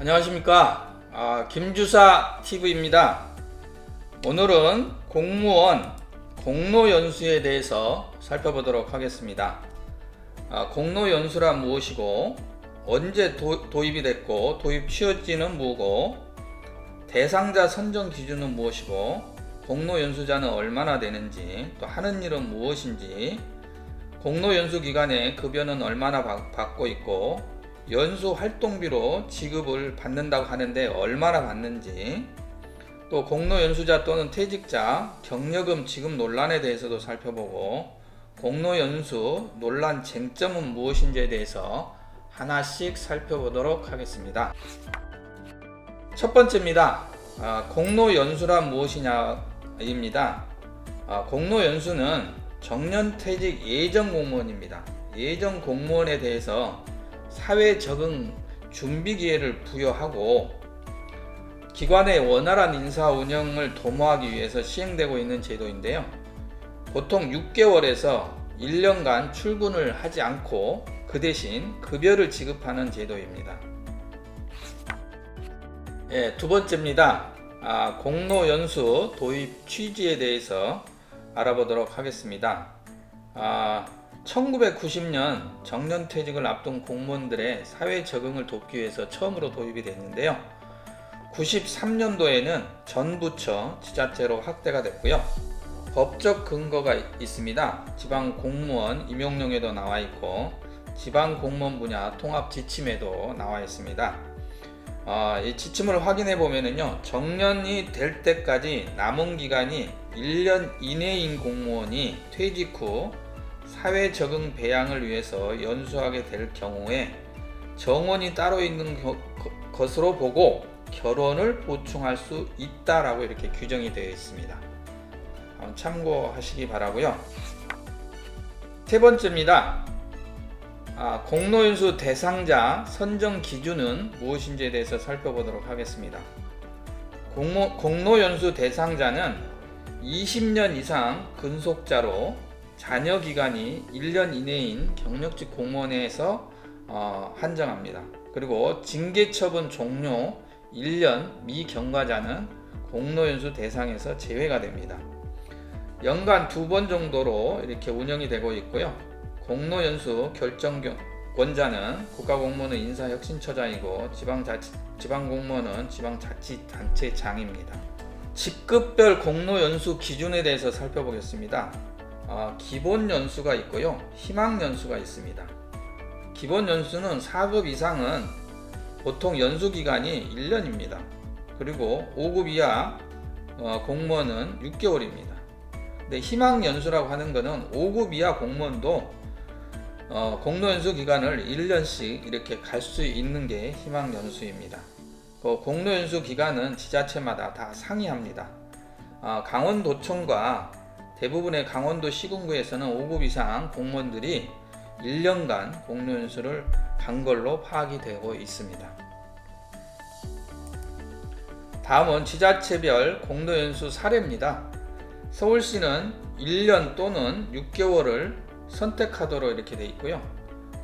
안녕하십니까. 김주사 TV입니다. 오늘은 공무원 공로연수에 대해서 살펴보도록 하겠습니다. 공로연수란 무엇이고, 언제 도입이 됐고, 도입 취지는 뭐고, 대상자 선정 기준은 무엇이고, 공로연수자는 얼마나 되는지, 또 하는 일은 무엇인지, 공로연수 기간에 급여는 얼마나 받고 있고, 연수 활동비로 지급을 받는다고 하는데 얼마나 받는지, 또 공로연수자 또는 퇴직자 경력금 지급 논란에 대해서도 살펴보고, 공로연수 논란 쟁점은 무엇인지에 대해서 하나씩 살펴보도록 하겠습니다. 첫 번째입니다. 공로연수란 무엇이냐입니다. 공로연수는 정년퇴직 예정공무원입니다. 예정공무원에 대해서 사회 적응 준비 기회를 부여하고 기관의 원활한 인사 운영을 도모하기 위해서 시행되고 있는 제도인데요. 보통 6개월에서 1년간 출근을 하지 않고 그 대신 급여를 지급하는 제도입니다. 두 번째입니다. 공로연수 도입 취지에 대해서 알아보도록 하겠습니다. 1990년 정년퇴직을 앞둔 공무원들의 사회 적응을 돕기 위해서 처음으로 도입이 됐는데요. 93년도에는 전 부처 지자체로 확대가 됐고요. 법적 근거가 있습니다. 지방공무원 임용령에도 나와 있고, 지방공무원 분야 통합 지침에도 나와 있습니다. 이 지침을 확인해 보면은요, 정년이 될 때까지 남은 기간이 1년 이내인 공무원이 퇴직 후 사회 적응 배양을 위해서 연수하게 될 경우에 정원이 따로 있는 것으로 보고 결혼을 보충할 수 있다라고 이렇게 규정이 되어 있습니다. 참고하시기 바라고요. 세 번째입니다. 공로연수 대상자 선정 기준은 무엇인지에 대해서 살펴보도록 하겠습니다. 공로연수 대상자는 20년 이상 근속자로 자녀 기간이 1년 이내인 경력직 공무원에서 한정합니다. 그리고 징계처분 종료 1년 미경과자는 공로연수 대상에서 제외가 됩니다. 연간 2번 정도로 이렇게 운영이 되고 있고요. 공로연수 결정권자는 국가공무원은 인사혁신처장이고 지방공무원은 지방자치단체장입니다. 직급별 공로연수 기준에 대해서 살펴보겠습니다. 기본 연수가 있고요, 희망 연수가 있습니다. 기본 연수는 4급 이상은 보통 연수 기간이 1년입니다. 그리고 5급 이하 공무원은 6개월입니다. 근데 희망 연수라고 하는 것은 5급 이하 공무원도 공로연수 기간을 1년씩 이렇게 갈 수 있는 게 희망 연수입니다. 공로연수 기간은 지자체마다 다 상이합니다. 강원도청과 대부분의 강원도 시군구에서는 5급 이상 공무원들이 1년간 공로연수를 간 걸로 파악이 되고 있습니다. 다음은 지자체별 공로연수 사례입니다. 서울시는 1년 또는 6개월을 선택하도록 이렇게 되어 있고요.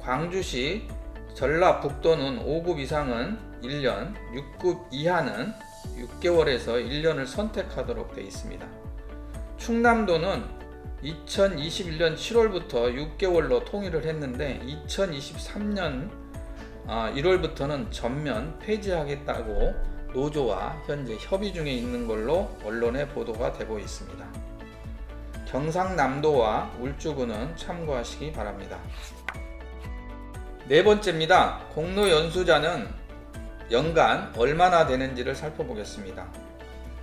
광주시, 전라북도는 5급 이상은 1년, 6급 이하는 6개월에서 1년을 선택하도록 되어 있습니다. 충남도는 2021년 7월부터 6개월로 통일을 했는데 2023년 1월부터는 전면 폐지하겠다고 노조와 현재 협의 중에 있는 걸로 언론에 보도가 되고 있습니다. 경상남도와 울주군은 참고하시기 바랍니다. 네 번째입니다. 공로연수자는 연간 얼마나 되는지를 살펴보겠습니다.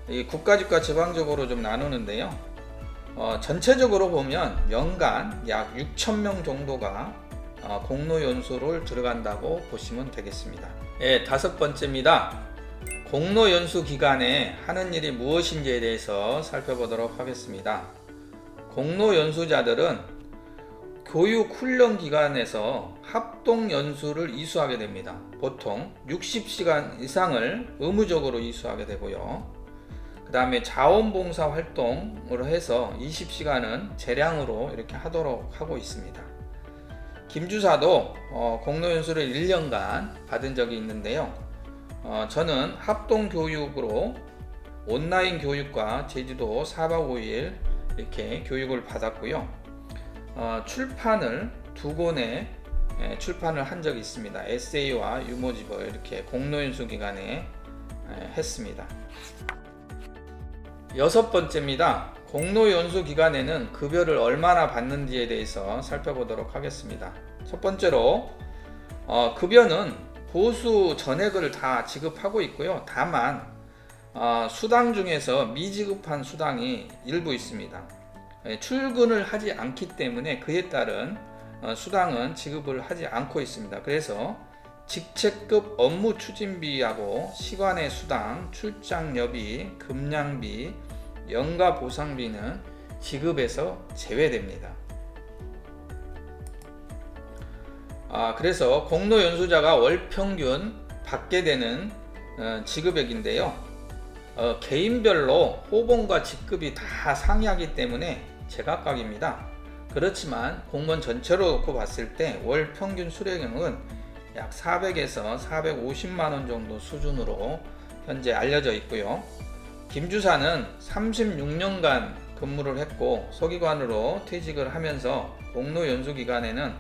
이 국가직과 지방적으로 좀 나누는데요. 전체적으로 보면 연간 약 6,000명 정도가 공로연수를 들어간다고 보시면 되겠습니다. 다섯 번째입니다. 공로연수 기간에 하는 일이 무엇인지에 대해서 살펴보도록 하겠습니다. 공로연수자들은 교육훈련 기간에서 합동연수를 이수하게 됩니다. 보통 60시간 이상을 의무적으로 이수하게 되고요. 그 다음에 자원봉사 활동으로 해서 20시간은 재량으로 이렇게 하도록 하고 있습니다. 김주사도 공로연수를 1년간 받은 적이 있는데요. 저는 합동교육으로 온라인 교육과 제주도 4박 5일 이렇게 교육을 받았고요. 출판을 2권의 출판을 한 적이 있습니다. 에세이와 유모집을 이렇게 공로연수 기간에 했습니다. 6번째입니다. 공로연수 기간에는 급여를 얼마나 받는지에 대해서 살펴보도록 하겠습니다. 첫 번째로 급여는 보수 전액을 다 지급하고 있고요. 다만 수당 중에서 미지급한 수당이 일부 있습니다. 출근을 하지 않기 때문에 그에 따른 수당은 지급을 하지 않고 있습니다. 그래서 직책급 업무 추진비하고 시간의 수당, 출장여비, 급량비, 연가 보상비는 지급에서 제외됩니다. 그래서 공로연수자가 월 평균 받게 되는 지급액인데요. 개인별로 호봉과 직급이 다 상이하기 때문에 제각각입니다. 그렇지만 공무원 전체로 놓고 봤을 때 월 평균 수령액은 약 400에서 450만원 정도 수준으로 현재 알려져 있고요. 김 주사는 36년간 근무를 했고 서기관으로 퇴직을 하면서 공로연수 기간에는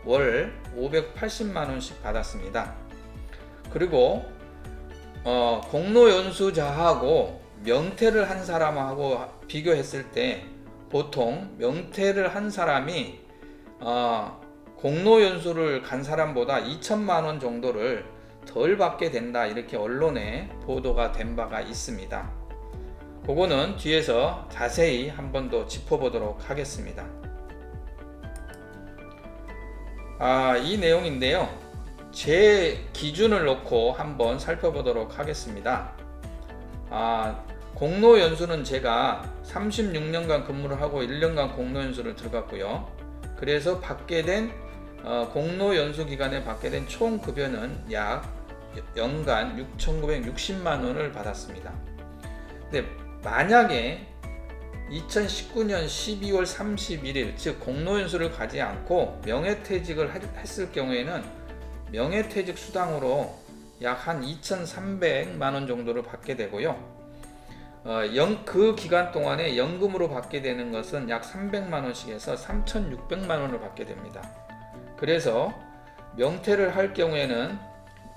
월 580만원씩 받았습니다. 그리고 공로연수자하고 명퇴를 한 사람하고 비교했을 때 보통 명퇴를 한 사람이 공로연수를 간 사람보다 2천만원 정도를 덜 받게 된다, 이렇게 언론에 보도가 된 바가 있습니다. 그거는 뒤에서 자세히 한 번 더 짚어보도록 하겠습니다. 이 내용인데요. 제 기준을 놓고 한번 살펴보도록 하겠습니다. 공로연수는 제가 36년간 근무를 하고 1년간 공로연수를 들어갔고요. 그래서 받게 된 공로연수 기간에 받게 된 총 급여는 약 연간 6,960만원을 받았습니다. 근데 만약에 2019년 12월 31일 즉 공로연수를 가지 않고 명예퇴직을 했을 경우에는 명예퇴직 수당으로 약 한 2,300만원 정도를 받게 되고요. 그 기간 동안에 연금으로 받게 되는 것은 약 300만원씩에서 3,600만원을 받게 됩니다. 그래서 명퇴를 할 경우에는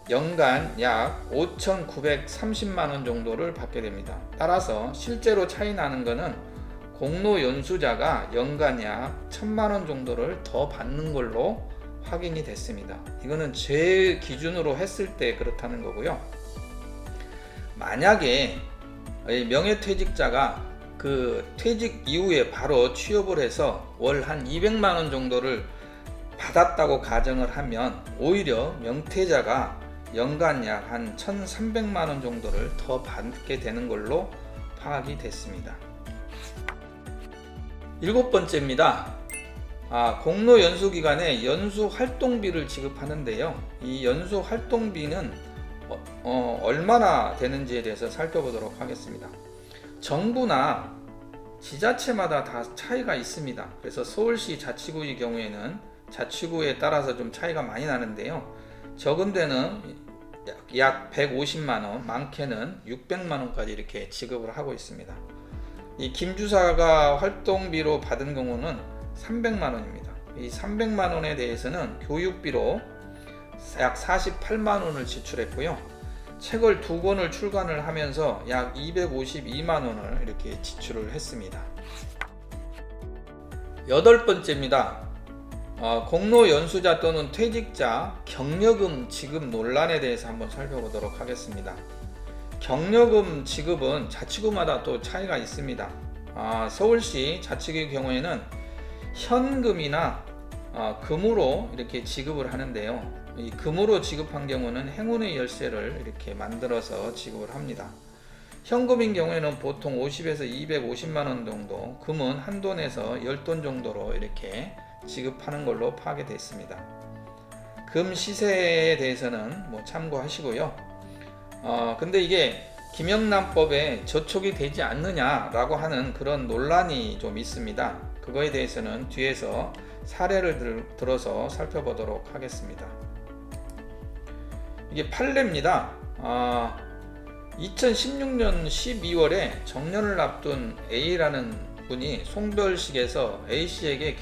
연간 약 5,930만원 정도를 받게 됩니다. 따라서 실제로 차이 나는 것은 공로연수자가 연간 약 1,000만원 정도를 더 받는 걸로 확인이 됐습니다. 이거는 제 기준으로 했을 때 그렇다는 거고요. 만약에 명예퇴직자가 그 퇴직 이후에 바로 취업을 해서 월 한 200만원 정도를 받았다고 가정을 하면 오히려 명퇴자가 연간 약 한 1,300만원 정도를 더 받게 되는 걸로 파악이 됐습니다. 7번째입니다. 공로연수 기간에 연수활동비를 지급하는데요. 이 연수활동비는 얼마나 되는지에 대해서 살펴보도록 하겠습니다. 정부나 지자체마다 다 차이가 있습니다. 그래서 서울시 자치구의 경우에는 자치구에 따라서 좀 차이가 많이 나는데요. 적은 데는 약 150만원, 많게는 600만원까지 이렇게 지급을 하고 있습니다. 이 김 주사가 활동비로 받은 경우는 300만원입니다. 이 300만원에 대해서는 교육비로 약 48만원을 지출했고요. 책을 2권을 출간을 하면서 약 252만원을 이렇게 지출을 했습니다. 8번째입니다. 공로연수자 또는 퇴직자 경력금 지급 논란에 대해서 한번 살펴보도록 하겠습니다. 경력금 지급은 자치구마다 또 차이가 있습니다. 서울시 자치구의 경우에는 현금이나 금으로 이렇게 지급을 하는데요. 이 금으로 지급한 경우는 행운의 열쇠를 이렇게 만들어서 지급을 합니다. 현금인 경우에는 보통 50에서 250만원 정도, 금은 한돈 에서 10돈 정도로 이렇게 지급하는 걸로 파악이 됐습니다. 금 시세에 대해서는 참고하시고요. 근데 이게 김영란법에 저촉이 되지 않느냐라고 하는 그런 논란이 좀 있습니다. 그거에 대해서는 뒤에서 사례를 들어서 살펴보도록 하겠습니다. 이게 판례입니다. 2016년 12월에 정년을 앞둔 A라는 분이 송별식에서 A씨에게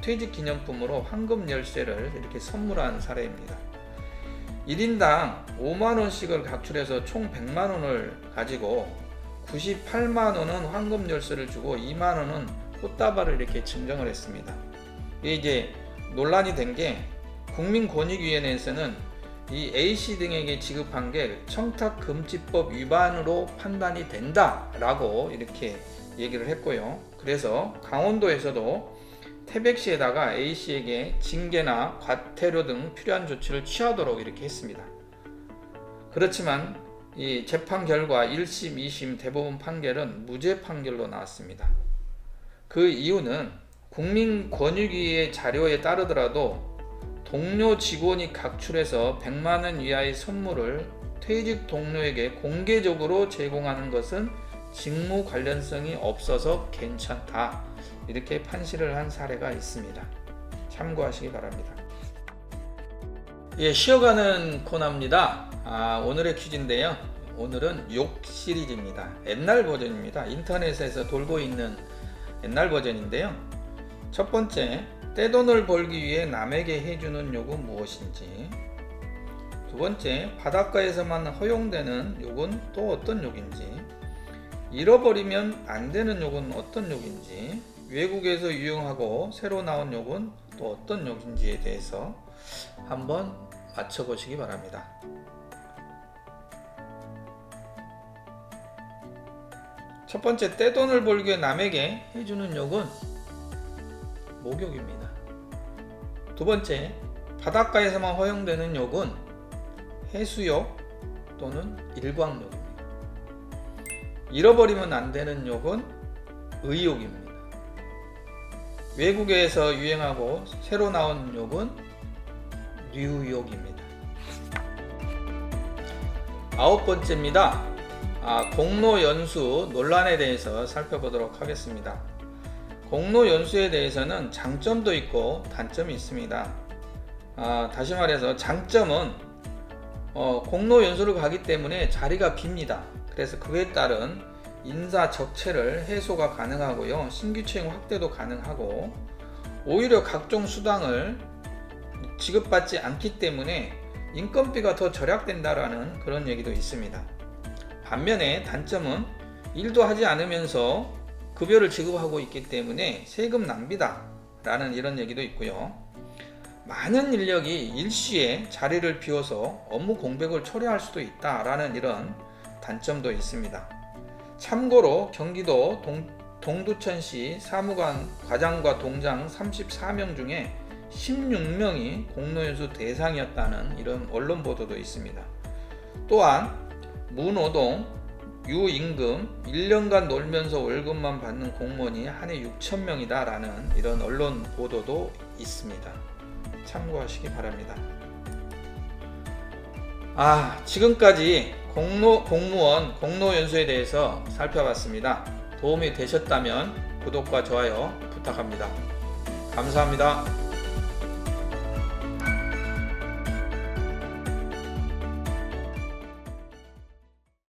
퇴직 기념품으로 황금 열쇠를 이렇게 선물한 사례입니다. 1인당 5만원씩을 각출해서 총 100만원을 가지고 98만원은 황금 열쇠를 주고 2만원은 꽃다발을 이렇게 증정을 했습니다. 이게 이제 논란이 된 게 국민권익위원회에서는 이 A씨 등에게 지급한 게 청탁금지법 위반으로 판단이 된다라고 이렇게 얘기를 했고요. 그래서 강원도에서도 태백시에다가 A씨에게 징계나 과태료 등 필요한 조치를 취하도록 이렇게 했습니다. 그렇지만 이 재판 결과 1심, 2심 대법원 판결은 무죄 판결로 나왔습니다. 그 이유는 국민권익위의 자료에 따르더라도 동료 직원이 각출해서 100만원 이하의 선물을 퇴직 동료에게 공개적으로 제공하는 것은 직무 관련성이 없어서 괜찮다, 이렇게 판시를 한 사례가 있습니다. 참고하시기 바랍니다. 쉬어가는 코너입니다. 오늘의 퀴즈인데요. 오늘은 욕 시리즈입니다. 옛날 버전입니다. 인터넷에서 돌고 있는 옛날 버전인데요. 첫 번째, 떼돈을 벌기 위해 남에게 해주는 욕은 무엇인지. 두 번째, 바닷가에서만 허용되는 욕은 또 어떤 욕인지. 잃어버리면 안 되는 욕은 어떤 욕인지. 외국에서 유행하고 새로 나온 욕은 또 어떤 욕인지에 대해서 한번 맞춰보시기 바랍니다. 첫 번째, 떼돈을 벌기 위해 남에게 해주는 욕은 목욕입니다. 두 번째, 바닷가에서만 허용되는 욕은 해수욕 또는 일광욕입니다. 잃어버리면 안 되는 욕은 의욕입니다. 외국에서 유행하고 새로 나온 욕은 뉴욕입니다. 아홉 번째입니다. 공로연수 논란에 대해서 살펴보도록 하겠습니다. 공로연수에 대해서는 장점도 있고 단점이 있습니다. 다시 말해서 장점은 공로연수를 가기 때문에 자리가 빕니다. 그래서 그에 따른 인사 적체를 해소가 가능하고요. 신규 채용 확대도 가능하고, 오히려 각종 수당을 지급받지 않기 때문에 인건비가 더 절약된다라는 그런 얘기도 있습니다. 반면에 단점은 일도 하지 않으면서 급여를 지급하고 있기 때문에 세금 낭비다 라는 이런 얘기도 있고요. 많은 인력이 일시에 자리를 비워서 업무 공백을 초래할 수도 있다 라는 이런 단점도 있습니다. 참고로 경기도 동두천시 사무관 과장과 동장 34명 중에 16명이 공로연수 대상이었다는 이런 언론 보도도 있습니다. 또한 무노동, 유임금, 1년간 놀면서 월급만 받는 공무원이 한 해 6,000명이다 라는 이런 언론 보도도 있습니다. 참고하시기 바랍니다. 지금까지 공무원 공로연수에 대해서 살펴봤습니다. 도움이 되셨다면 구독과 좋아요 부탁합니다. 감사합니다.